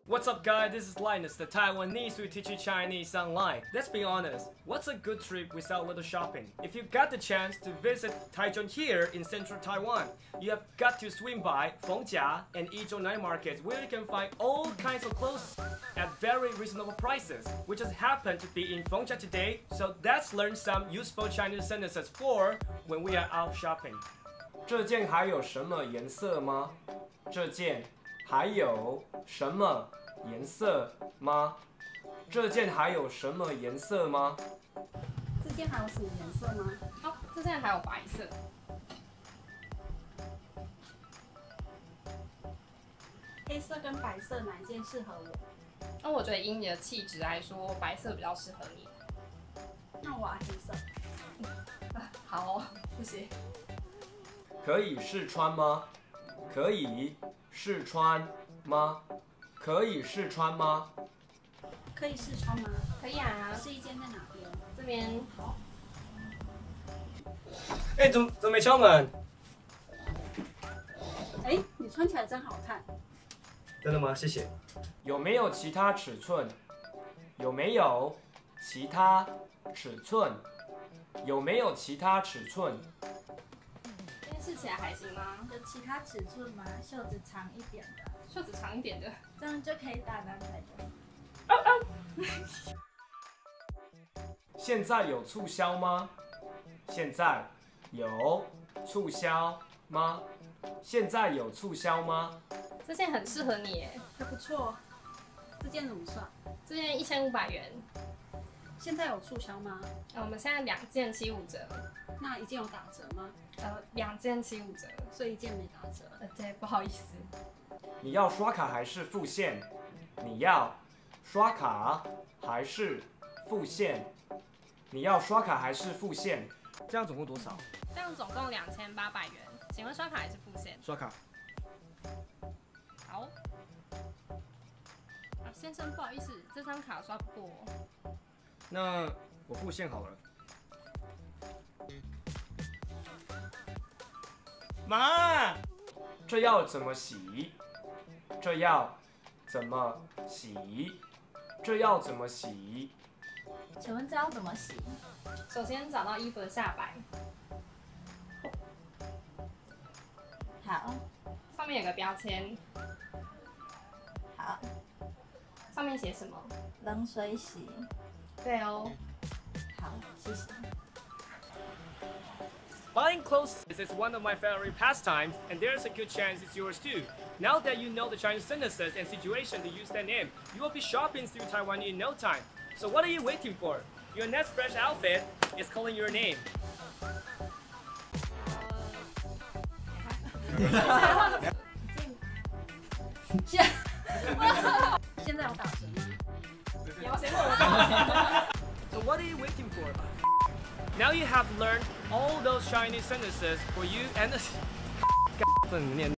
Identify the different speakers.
Speaker 1: What's up guys, this is Linus, the Taiwanese who teach you Chinese online. Let's be honest, what's a good trip without little shopping? If you got the chance to visit Taichung here in central Taiwan, you have got to swing by Fengjia and Yizhou night markets where you can find all kinds of clothes at very reasonable prices. We just happen to be in Fengjia today, so let's learn some useful Chinese sentences for when we are out shopping. 这件还有什么颜色吗？这件还有什么颜色吗？这件还有什么颜色吗？
Speaker 2: 这件还有什么颜色吗？
Speaker 3: 哦，这件还有白色。
Speaker 2: 黑色跟白色哪一件适合我？
Speaker 3: 那我觉得以你的气质来说，白色比较适合你。
Speaker 2: 那我要黑色。
Speaker 3: 好哦，谢谢。
Speaker 1: 可以试穿吗？可以试穿吗？可以试穿吗？
Speaker 2: 可以试穿吗？
Speaker 3: 可以啊。
Speaker 2: 试衣间在哪边？
Speaker 3: 这边好。
Speaker 1: 哎，怎么没敲门？
Speaker 2: 哎，你穿起来真好看。
Speaker 1: 真的吗？谢谢。有没有其他尺寸？有没有其他尺寸？有没有其他尺寸？
Speaker 3: 这件试起来还行吗？
Speaker 4: 有其他尺寸吗？袖子长一点的，
Speaker 3: 袖子长一点的，
Speaker 4: 这样就可以打男孩的。
Speaker 1: 现在有促销吗？现在有促销吗？现在有促销吗？
Speaker 3: 这件很适合你耶。
Speaker 2: 还不错。这件怎么算？
Speaker 3: 这件1500元。
Speaker 2: 现在有促销吗？
Speaker 3: 我们现在2件75折。
Speaker 2: 那一件有打折吗
Speaker 3: ？2件75折，
Speaker 2: 所以一件没打折。
Speaker 3: 对，不好意思。
Speaker 1: 你要刷卡还是付现？你要刷卡还是付现？你要刷卡还是付现？这样总共多少？
Speaker 3: 这样总共2800元。请问刷卡还是付现？
Speaker 1: 刷卡。
Speaker 3: 好。先生，不好意思，这张卡刷不过。
Speaker 1: 那我付现好了。妈，这要怎么洗？这要怎么洗？这要怎么洗？
Speaker 4: 请问这要怎么洗？
Speaker 3: 首先找到衣服的下摆，
Speaker 4: 好，
Speaker 3: 上面有个标签，
Speaker 4: 好，
Speaker 3: 上面写什么？
Speaker 4: 冷水洗。
Speaker 3: 对哦。
Speaker 4: 好，谢谢。
Speaker 1: Buying clothes is one of my favorite pastimes, and there's a good chance it's yours too. Now that you know the Chinese sentences and situation to use them in, you will be shopping through Taiwan in no time. So what are you waiting for? Your next fresh outfit is calling your name.
Speaker 2: 现在有打折吗？
Speaker 3: 有先问我。
Speaker 1: So what are you waiting for? Now you have learned all those Chinese sentences for you and